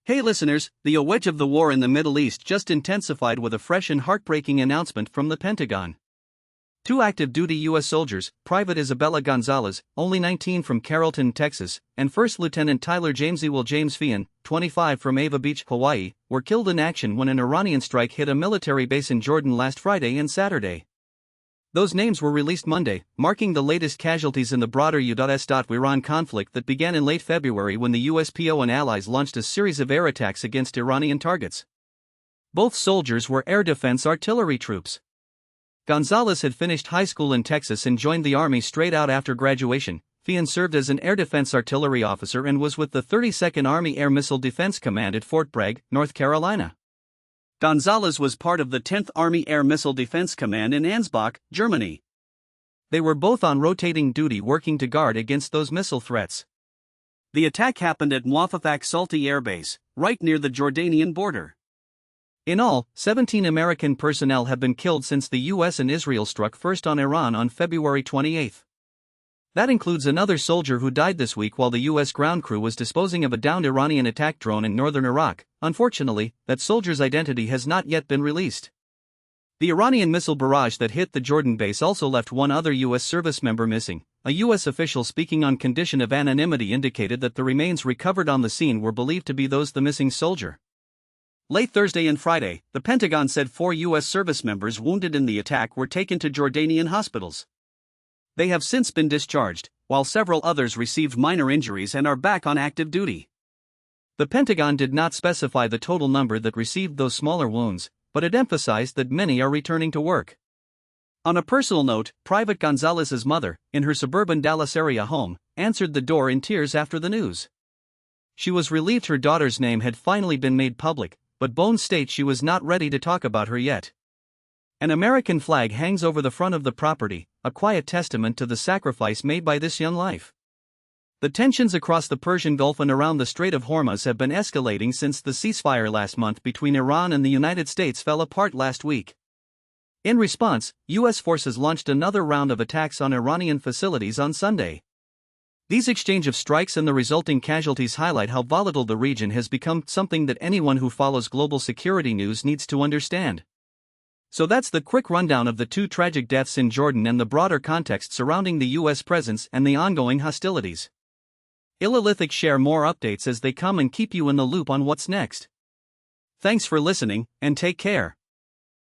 Hey listeners, the wedge of the war in the Middle East just intensified with a fresh and heartbreaking announcement from the Pentagon. Two active duty U.S. soldiers, Private Isabella Gonzalez, only 19 from Carrollton, Texas, and First Lieutenant Tyler James Feehan, 25 from Ava Beach, Hawaii, were killed in action when an Iranian strike hit a military base in Jordan last Friday and Saturday. Those names were released Monday, marking the latest casualties in the broader U.S.-Iran conflict that began in late February when the USPO and allies launched a series of air attacks against Iranian targets. Both soldiers were air defense artillery troops. Gonzalez had finished high school in Texas and joined the Army straight out after graduation. Feehan served as an air defense artillery officer and was with the 32nd Army Air Missile Defense Command at Fort Bragg, North Carolina. Gonzalez was part of the 10th Army Air Missile Defense Command in Ansbach, Germany. They were both on rotating duty working to guard against those missile threats. The attack happened at Muwafaq Salti Air Base, right near the Jordanian border. In all, 17 American personnel have been killed since the U.S. and Israel struck first on Iran on February 28. That includes another soldier who died this week while the U.S. ground crew was disposing of a downed Iranian attack drone in northern Iraq. Unfortunately, that soldier's identity has not yet been released. The Iranian missile barrage that hit the Jordan base also left one other U.S. service member missing. A U.S. official speaking on condition of anonymity indicated that the remains recovered on the scene were believed to be those of the missing soldier. Late Thursday and Friday, the Pentagon said 4 U.S. service members wounded in the attack were taken to Jordanian hospitals. They have since been discharged, while several others received minor injuries and are back on active duty. The Pentagon did not specify the total number that received those smaller wounds, but it emphasized that many are returning to work. On a personal note, Private Gonzalez's mother, in her suburban Dallas area home, answered the door in tears after the news. She was relieved her daughter's name had finally been made public, but Bones states she was not ready to talk about her yet. An American flag hangs over the front of the property, a quiet testament to the sacrifice made by this young life. The tensions across the Persian Gulf and around the Strait of Hormuz have been escalating since the ceasefire last month between Iran and the United States fell apart last week. In response, U.S. forces launched another round of attacks on Iranian facilities on Sunday. These exchange of strikes and the resulting casualties highlight how volatile the region has become, something that anyone who follows global security news needs to understand. So that's the quick rundown of the 2 tragic deaths in Jordan and the broader context surrounding the U.S. presence and the ongoing hostilities. Illithic share more updates as they come and keep you in the loop on what's next. Thanks for listening, and take care.